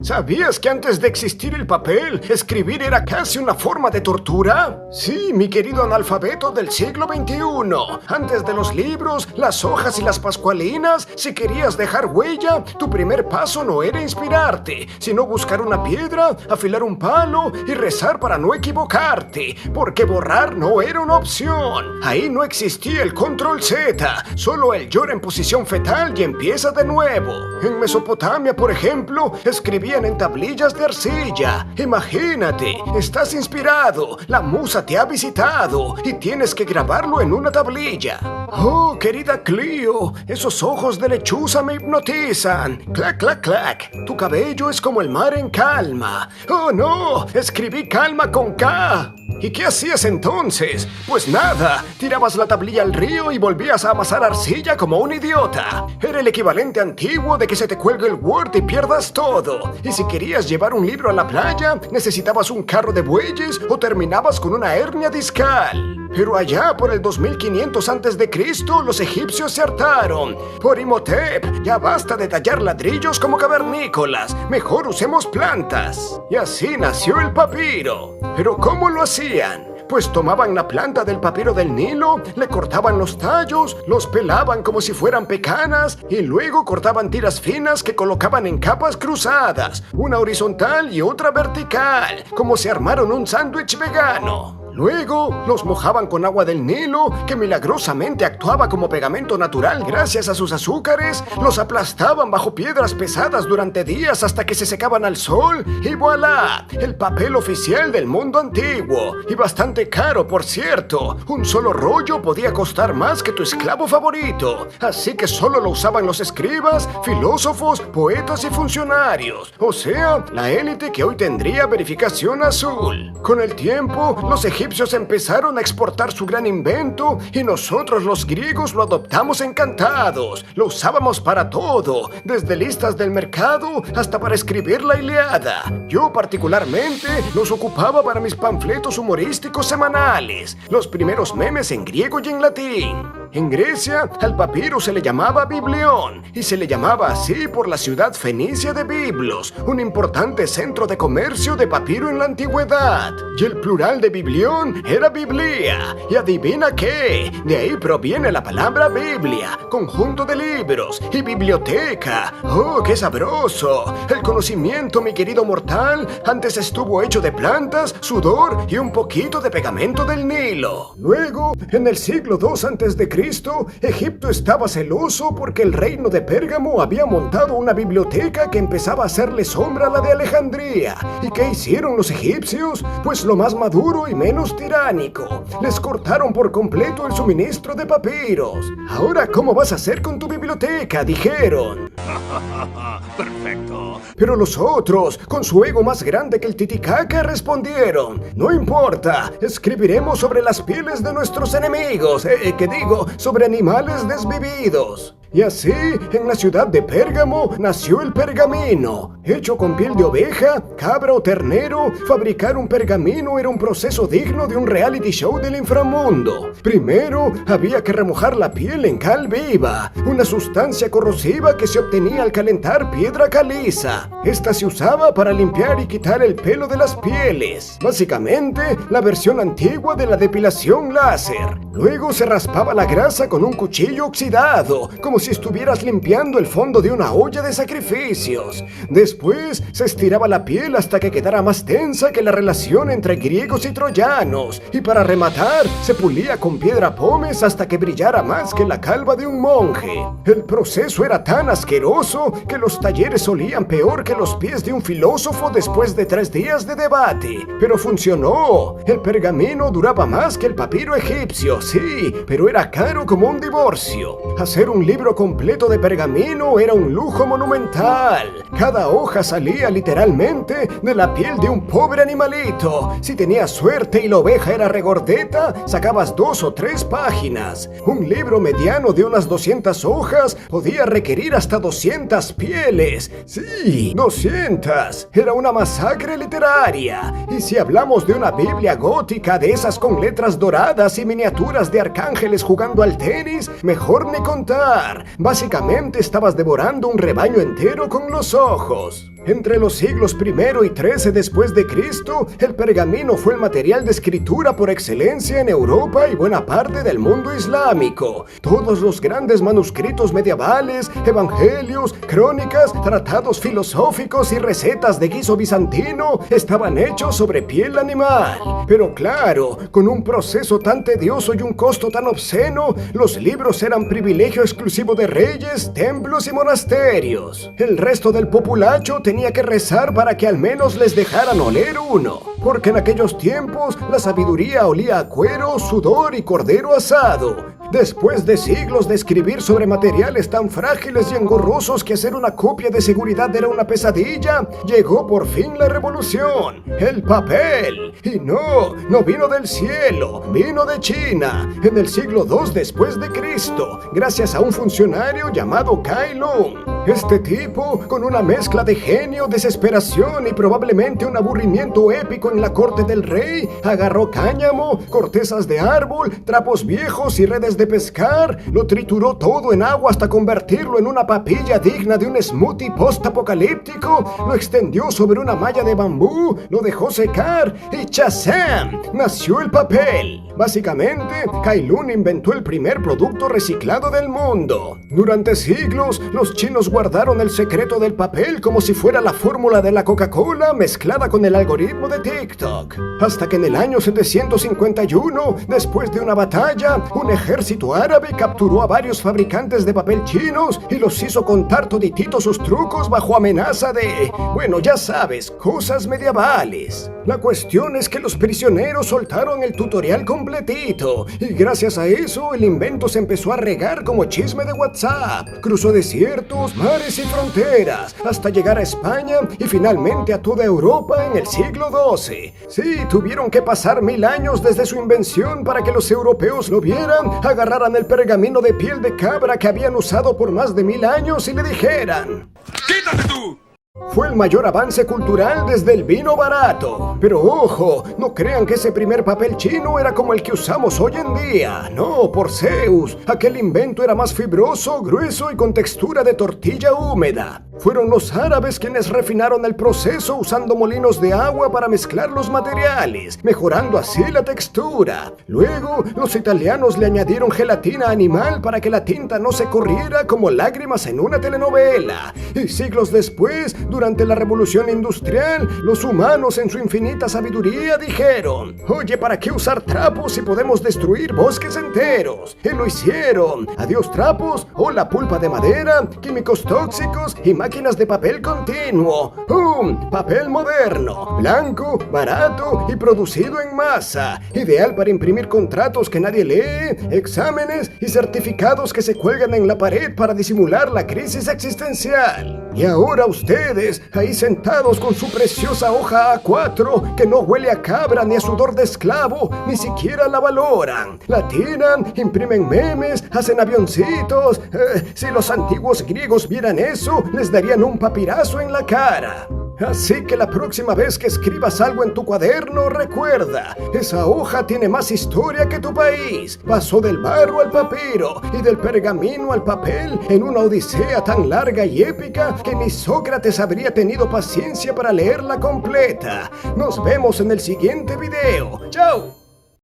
¿Sabías que antes de existir el papel, escribir era casi una forma de tortura? Sí, mi querido analfabeto del siglo XXI. Antes de los libros, las hojas y las pascualinas, si querías dejar huella, tu primer paso no era inspirarte, sino buscar una piedra, afilar un palo y rezar para no equivocarte, porque borrar no era una opción. Ahí no existía el control Z, solo el llora en posición fetal y empieza de nuevo. En Mesopotamia, por ejemplo, escribían en tablillas de arcilla. Imagínate, estás inspirado, la musa te ha visitado y tienes que grabarlo en una tablilla. Oh, querida Clio, esos ojos de lechuza me hipnotizan. Clac, clac, clac. Tu cabello es como el mar en calma. Oh, no, escribí calma con K. ¿Y qué hacías entonces? Pues nada, tirabas la tablilla al río y volvías a amasar arcilla como un idiota. Era el equivalente antiguo de que se te cuelgue el Word y pierdas todo. Y si querías llevar un libro a la playa, necesitabas un carro de bueyes o terminabas con una hernia discal. Pero allá por el 2500 a.C., los egipcios se hartaron. Por Imhotep, ya basta de tallar ladrillos como cavernícolas. Mejor usemos plantas. Y así nació el papiro. ¿Pero cómo lo hacían? Pues tomaban la planta del papiro del Nilo, le cortaban los tallos, los pelaban como si fueran pecanas y luego cortaban tiras finas que colocaban en capas cruzadas, una horizontal y otra vertical, como si armaron un sándwich vegano. Luego, los mojaban con agua del Nilo, que milagrosamente actuaba como pegamento natural gracias a sus azúcares, los aplastaban bajo piedras pesadas durante días hasta que se secaban al sol, y ¡voilá! El papel oficial del mundo antiguo, y bastante caro, por cierto. Un solo rollo podía costar más que tu esclavo favorito, así que solo lo usaban los escribas, filósofos, poetas y funcionarios, o sea, la élite que hoy tendría verificación azul. Con el tiempo, los egipcios empezaron a exportar su gran invento y nosotros los griegos lo adoptamos encantados. Lo usábamos para todo, desde listas del mercado hasta para escribir la Ilíada. Yo particularmente los ocupaba para mis panfletos humorísticos semanales, los primeros memes en griego y en latín. En Grecia, al papiro se le llamaba biblión y se le llamaba así por la ciudad fenicia de Biblos, un importante centro de comercio de papiro en la antigüedad. Y el plural de biblión era biblia. Y adivina qué, de ahí proviene la palabra Biblia, conjunto de libros, y biblioteca. ¡Oh, qué sabroso! El conocimiento, mi querido mortal, antes estuvo hecho de plantas, sudor y un poquito de pegamento del Nilo. Luego, en el siglo II a.C., Egipto estaba celoso porque el reino de Pérgamo había montado una biblioteca que empezaba a hacerle sombra a la de Alejandría. ¿Y qué hicieron los egipcios? Pues lo más maduro y menos tiránico. Les cortaron por completo el suministro de papiros. Ahora, ¿cómo vas a hacer con tu biblioteca?, dijeron. Perfecto. Pero los otros, con su ego más grande que el Titicaca, respondieron: no importa, escribiremos sobre las pieles de nuestros enemigos, sobre animales desvividos. Y así, en la ciudad de Pérgamo, nació el pergamino. Hecho con piel de oveja, cabra o ternero, fabricar un pergamino era un proceso digno de un reality show del inframundo. Primero, había que remojar la piel en cal viva, una sustancia corrosiva que se obtenía al calentar piedra caliza. Esta se usaba para limpiar y quitar el pelo de las pieles. Básicamente, la versión antigua de la depilación láser. Luego se raspaba la grasa con un cuchillo oxidado, como si estuvieras limpiando el fondo de una olla de sacrificios. Después se estiraba la piel hasta que quedara más tensa que la relación entre griegos y troyanos. Y para rematar, se pulía con piedra pómez hasta que brillara más que la calva de un monje. El proceso era tan asqueroso que los talleres olían peor que los pies de un filósofo después de 3 días de debate. Pero funcionó. El pergamino duraba más que el papiro egipcio, sí, pero era caro como un divorcio. Hacer un libro completo de pergamino era un lujo monumental. Cada hoja salía literalmente de la piel de un pobre animalito. Si tenías suerte y la oveja era regordeta, sacabas 2 o 3 páginas. Un libro mediano de unas 200 hojas podía requerir hasta 200 pieles. Sí, 200. Era una masacre literaria. Y si hablamos de una Biblia gótica de esas con letras doradas y miniaturas de arcángeles jugando al tenis, mejor ni contar. Básicamente estabas devorando un rebaño entero con los ojos. Entre los siglos I y XIII después de Cristo, el pergamino fue el material de escritura por excelencia en Europa y buena parte del mundo islámico. Todos los grandes manuscritos medievales, evangelios, crónicas, tratados filosóficos y recetas de guiso bizantino estaban hechos sobre piel animal. Pero claro, con un proceso tan tedioso y un costo tan obsceno, los libros eran privilegio exclusivo de reyes, templos y monasterios. El resto del populacho tenía que rezar para que al menos les dejaran oler uno, porque en aquellos tiempos la sabiduría olía a cuero, sudor y cordero asado. Después de siglos de escribir sobre materiales tan frágiles y engorrosos que hacer una copia de seguridad era una pesadilla, llegó por fin la revolución, el papel. Y no vino del cielo, vino de China, en el siglo II después de Cristo, gracias a un funcionario llamado Kai Lung. Este tipo, con una mezcla de genio, desesperación y probablemente un aburrimiento épico en la corte del rey, agarró cáñamo, cortezas de árbol, trapos viejos y redes de pescar, lo trituró todo en agua hasta convertirlo en una papilla digna de un smoothie post-apocalíptico, lo extendió sobre una malla de bambú, lo dejó secar y ¡chazam! Nació el papel. Básicamente, Kai Lun inventó el primer producto reciclado del mundo. Durante siglos, los chinos guardaron el secreto del papel como si fuera la fórmula de la Coca-Cola mezclada con el algoritmo de TikTok. Hasta que en el año 751, después de una batalla, un ejército árabe capturó a varios fabricantes de papel chinos y los hizo contar todititos sus trucos bajo amenaza de, bueno, ya sabes, cosas medievales. La cuestión es que los prisioneros soltaron el tutorial completito y gracias a eso el invento se empezó a regar como chisme de WhatsApp. Cruzó desiertos, mares y fronteras hasta llegar a España y finalmente a toda Europa en el siglo XII. Sí, tuvieron que pasar 1000 años desde su invención para que los europeos lo vieran, agarraran el pergamino de piel de cabra que habían usado por más de 1000 años y le dijeran: ¡quítate tú! Fue el mayor avance cultural desde el vino barato. Pero ojo, no crean que ese primer papel chino era como el que usamos hoy en día. No, por Zeus, aquel invento era más fibroso, grueso y con textura de tortilla húmeda. Fueron los árabes quienes refinaron el proceso usando molinos de agua para mezclar los materiales, mejorando así la textura. Luego, los italianos le añadieron gelatina animal para que la tinta no se corriera como lágrimas en una telenovela. Y siglos después, durante la revolución industrial, los humanos en su infinita sabiduría dijeron: oye, ¿para qué usar trapos si podemos destruir bosques enteros? Y lo hicieron. Adiós trapos, hola pulpa de madera, químicos tóxicos y máquinas de papel continuo. Papel moderno, blanco, barato y producido en masa. Ideal para imprimir contratos que nadie lee, exámenes y certificados que se cuelgan en la pared para disimular la crisis existencial. Y ahora ustedes, ahí sentados con su preciosa hoja A4, que no huele a cabra ni a sudor de esclavo, ni siquiera la valoran. La tiran, imprimen memes, hacen avioncitos. Si los antiguos griegos vieran eso, les darían un papirazo en la cara. Así que la próxima vez que escribas algo en tu cuaderno, recuerda, esa hoja tiene más historia que tu país. Pasó del barro al papiro y del pergamino al papel en una odisea tan larga y épica que ni Sócrates habría tenido paciencia para leerla completa. Nos vemos en el siguiente video. ¡Chao!